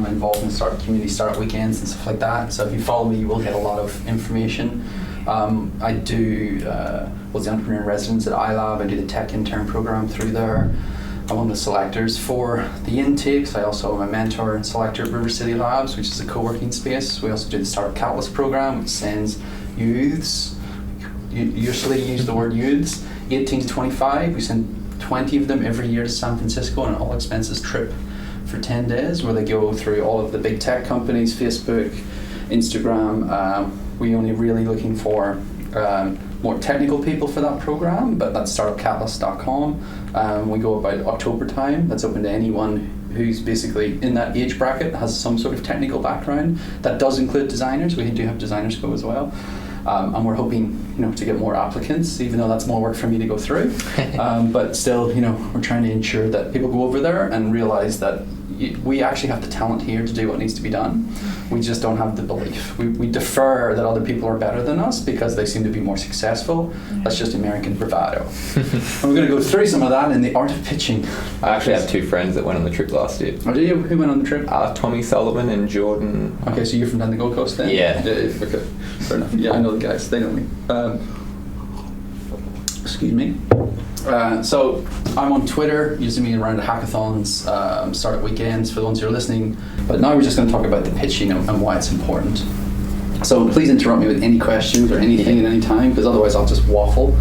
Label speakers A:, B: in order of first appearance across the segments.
A: I'm involved in community startup weekends and stuff like that. So if you follow me, you will get a lot of information. I do was the entrepreneur in residence at iLab. I do the tech intern program through there. I'm one of the selectors for the intakes. I also am a mentor and selector at River City Labs, which is a co-working space. We also do the Startup Catalyst program, which sends youths, usually use the word youths, 18 to 25. We send 20 of them every year to San Francisco on an all expenses trip for 10 days where they go through all of the big tech companies, Facebook, Instagram. We're only really looking for more technical people for that program, but that's startupcatalyst.com. We go about October time. That's open to anyone who's basically in that age bracket, has some sort of technical background. That does include designers. We do have designers go as well. And we're hoping, to get more applicants, even though that's more work for me to go through. But still, we're trying to ensure that people go over there and realize that we actually have the talent here to do what needs to be done. We just don't have the belief. We defer that other people are better than us because they seem to be more successful. That's just American bravado. And we're going to go through some of that in the art of pitching.
B: I actually have 2 friends that went on the trip last year.
A: Oh, did you? Who went on the trip?
B: Tommy Sullivan and Jordan.
A: Okay, so you're from down the Gold Coast then?
B: Yeah.
A: Okay, fair enough. Yeah, I know the guys. They know me. Excuse me. So I'm on Twitter, using me around the hackathons, startup weekends for the ones who are listening. But now we're just going to talk about the pitching and why it's important. So please interrupt me with any questions or anything at any time, because otherwise I'll just waffle.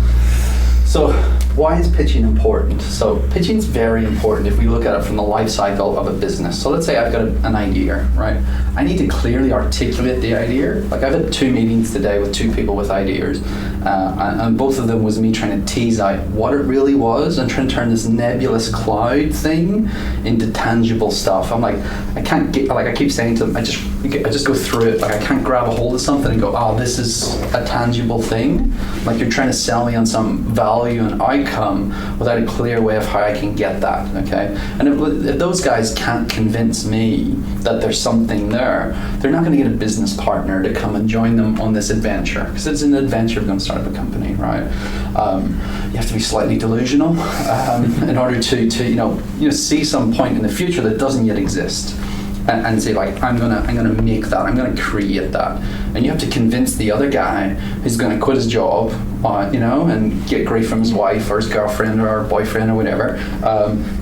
A: So why is pitching important? So pitching is very important if we look at it from the life cycle of a business. So let's say I've got an idea, right? I need to clearly articulate the idea. Like I've had 2 meetings today with 2 people with ideas, and both of them was me trying to tease out what it really was and trying to turn this nebulous cloud thing into tangible stuff. I'm like, I can't get, like I keep saying to them, I just go through it. Like I can't grab a hold of something and go, oh, this is a tangible thing. Like you're trying to sell me on some value and outcome without a clear way of how I can get that, okay? And if those guys can't convince me that there's something there, they're not going to get a business partner to come and join them on this adventure, because it's an adventure of going to start up a company, right? You have to be slightly delusional in order to see some point in the future that doesn't yet exist. And say like, I'm gonna make that, I'm gonna create that, and you have to convince the other guy who's gonna quit his job, and get grief from his wife or his girlfriend or boyfriend or whatever,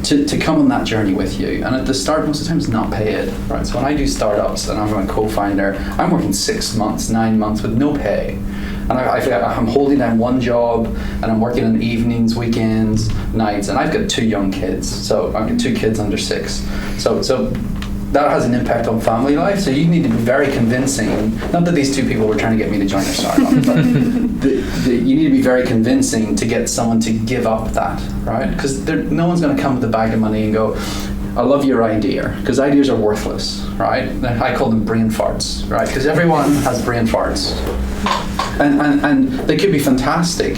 A: to come on that journey with you. And at the start, most of the time, it's not paid, right? So when I do startups and I'm a co-founder, I'm working 6 months, 9 months with no pay. And I'm holding down one job, and I'm working on evenings, weekends, nights, and I've got 2 young kids. So I've got 2 kids under 6. So that has an impact on family life, so you need to be very convincing. Not that these 2 people were trying to get me to join their startup, but you need to be very convincing to get someone to give up that, right? Because no one's going to come with a bag of money and go, I love your idea, because ideas are worthless, right? I call them brain farts, right? Because everyone has brain farts. And they could be fantastic,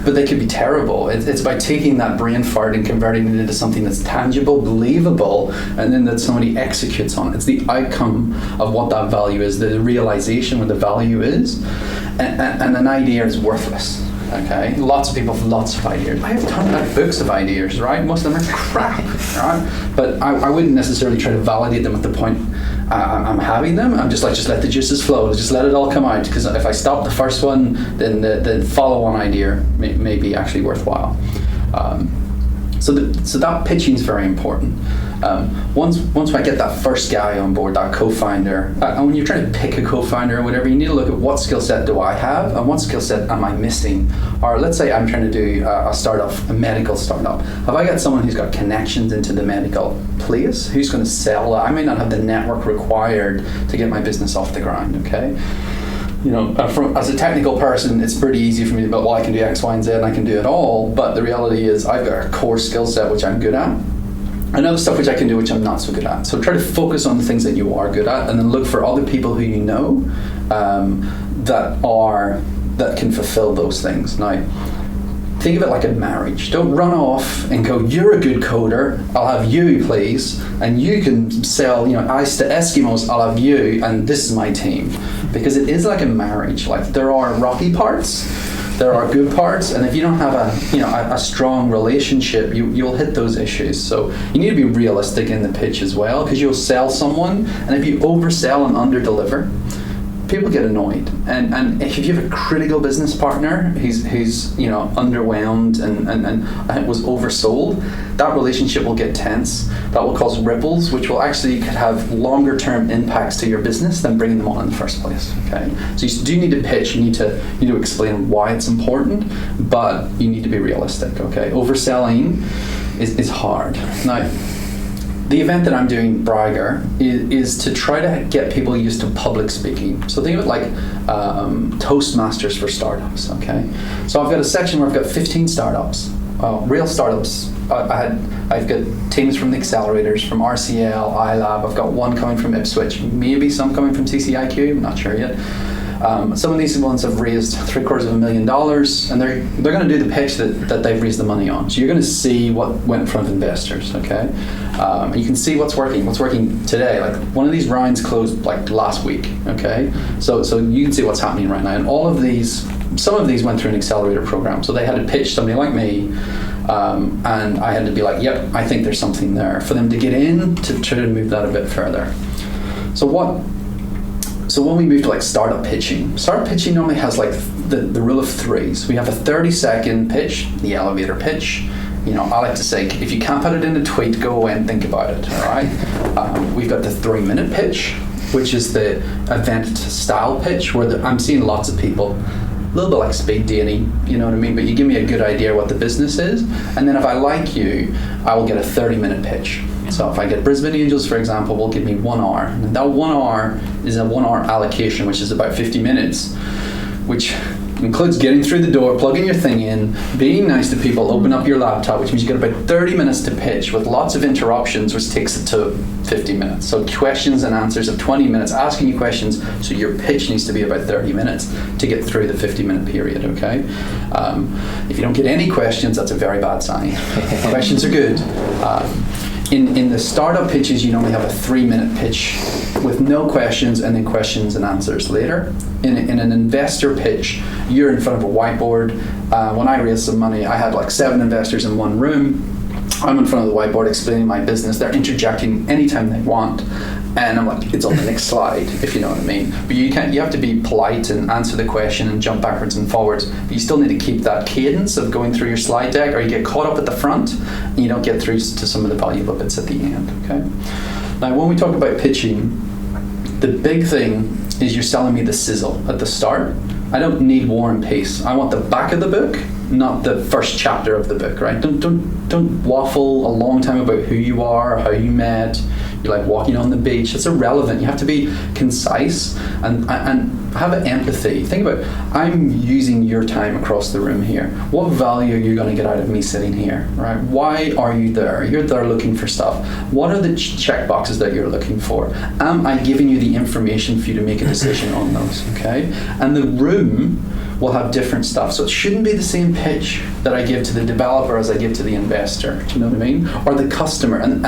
A: but they could be terrible. It's by taking that brain fart and converting it into something that's tangible, believable, and then that somebody executes on it. It's the outcome of what that value is, the realization what the value is, and an idea is worthless. Okay, lots of people have lots of ideas. I have tons of books of ideas, right? Most of them are crap, right? But I wouldn't necessarily try to validate them at the point I'm having them. I'm just let the juices flow, just let it all come out, because if I stop the first one, then the follow-on idea may be actually worthwhile. So that pitching is very important. Once I get that first guy on board, that co-founder, and when you're trying to pick a co-founder or whatever, you need to look at what skill set do I have and what skill set am I missing. Or let's say I'm trying to do a medical startup. Have I got someone who's got connections into the medical place, who's going to sell that? I may not have the network required to get my business off the ground, okay? As a technical person, it's pretty easy for me to be, well, I can do X, Y, and Z, and I can do it all. But the reality is I've got a core skill set which I'm good at, and other stuff which I can do which I'm not so good at. So try to focus on the things that you are good at, and then look for other people who you know that can fulfill those things. Now, think of it like a marriage. Don't run off and go, you're a good coder, I'll have you, please, and you can sell, ice to Eskimos, I'll have you, and this is my team. Because it is like a marriage. Like, there are rocky parts, There are good parts, and if you don't have a strong relationship, you'll hit those issues. So you need to be realistic in the pitch as well, because you'll sell someone, and if you oversell and underdeliver, people get annoyed. And if you have a critical business partner who's underwhelmed and was oversold, that relationship will get tense. That will cause ripples, which will actually could have longer term impacts to your business than bringing them on in the first place. Okay, so you do need to pitch. You need to explain why it's important, but you need to be realistic. Okay, overselling is hard. Now, the event that I'm doing, Bragger, is to try to get people used to public speaking. So think of it like Toastmasters for startups, okay? So I've got a section where I've got 15 startups, real startups. I've got teams from the accelerators, from RCL, iLab. I've got one coming from Ipswich, maybe some coming from CCIQ, I'm not sure yet. Some of these ones have raised $750,000, and they're going to do the pitch that they've raised the money on. So you're going to see what went in front of investors, okay? And you can see what's working today. Like one of these rounds closed like last week, okay? So you can see what's happening right now. And some of these went through an accelerator program. So they had to pitch somebody like me, and I had to be like, yep, I think there's something there, for them to get in to try to move that a bit further. So when we move to like startup pitching normally has like the rule of threes. We have a 30-second pitch, the elevator pitch. I like to say, if you can't put it in a tweet, go away and think about it, all right? We've got the 3-minute pitch, which is the event style pitch, where I'm seeing lots of people, a little bit like speed dating, you know what I mean? But you give me a good idea what the business is, and then if I like you, I will get a 30-minute pitch. So if I get Brisbane Angels, for example, will give me 1 hour. And that 1 hour is a 1 hour allocation, which is about 50 minutes, which includes getting through the door, plugging your thing in, being nice to people, open up your laptop, which means you get about 30 minutes to pitch with lots of interruptions, which takes it to 50 minutes. So questions and answers of 20 minutes, asking you questions, so your pitch needs to be about 30 minutes to get through the 50-minute period, okay? If you don't get any questions, that's a very bad sign. Questions are good. In the startup pitches, you normally have a 3-minute pitch with no questions, and then questions and answers later. In an investor pitch, you're in front of a whiteboard. When I raised some money, I had like 7 investors in one room. I'm in front of the whiteboard explaining my business. They're interjecting anytime they want. And I'm like, it's on the next slide, if you know what I mean. But you have to be polite and answer the question and jump backwards and forwards. But you still need to keep that cadence of going through your slide deck, or you get caught up at the front and you don't get through to some of the valuable bits at the end, okay? Now, when we talk about pitching, the big thing is you're selling me the sizzle at the start. I don't need War and Peace. I want the back of the book, not the first chapter of the book, right? Don't waffle a long time about who you are, how you met. You're like walking on the beach. It's irrelevant. You have to be concise and have empathy. Think about, I'm using your time across the room here. What value are you going to get out of me sitting here, right? Why are you there? You're there looking for stuff. What are the check boxes that you're looking for? Am I giving you the information for you to make a decision on those, okay? And the room will have different stuff. So it shouldn't be the same pitch that I give to the developer as I give to the investor. Do you know what I mean? Or the customer. And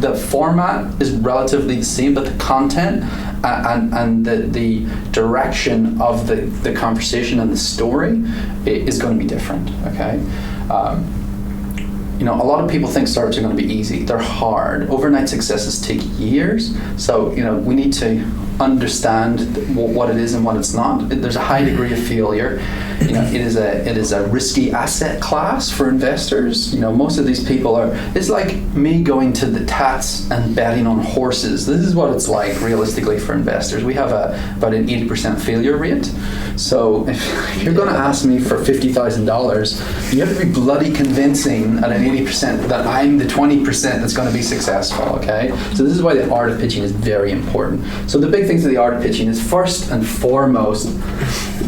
A: the format is relatively the same, but the content and the direction of the conversation and the story is going to be different, okay? A lot of people think startups are going to be easy. They're hard. Overnight successes take years. So, we need to understand what it is and what it's not. There's a high degree of failure. It is a risky asset class for investors. Most of these people it's like me going to the Tats and betting on horses. This is what it's like realistically for investors. We have about an 80% failure rate. So if you're going to ask me for $50,000, you have to be bloody convincing at an 80% that I'm the 20% that's going to be successful, okay? So this is why the art of pitching is very important. So the big things of the art of pitching is, first and foremost,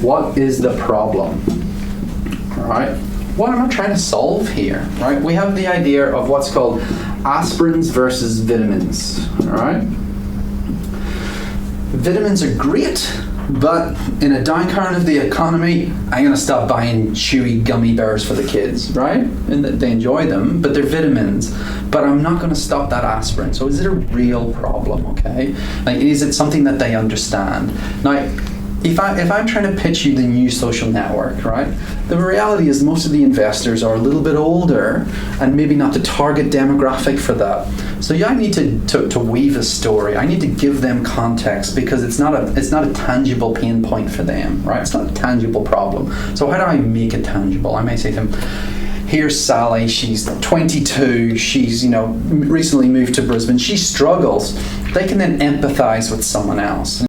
A: what is the problem? All right? What am I trying to solve here? Right? We have the idea of what's called aspirins versus vitamins. All right? Vitamins are great, but in a downcurrent of the economy, I'm going to stop buying chewy gummy bears for the kids, right? And they enjoy them, but they're vitamins. But I'm not going to stop that aspirin. So is it a real problem, okay? Like, is it something that they understand? Now, if I'm trying to pitch you the new social network, right? The reality is most of the investors are a little bit older and maybe not the target demographic for that. So I need to weave a story. I need to give them context because it's not a tangible pain point for them, right? It's not a tangible problem. So how do I make it tangible? I may say to them, here's Sally, she's 22, she's recently moved to Brisbane, she struggles. They can then empathize with someone else.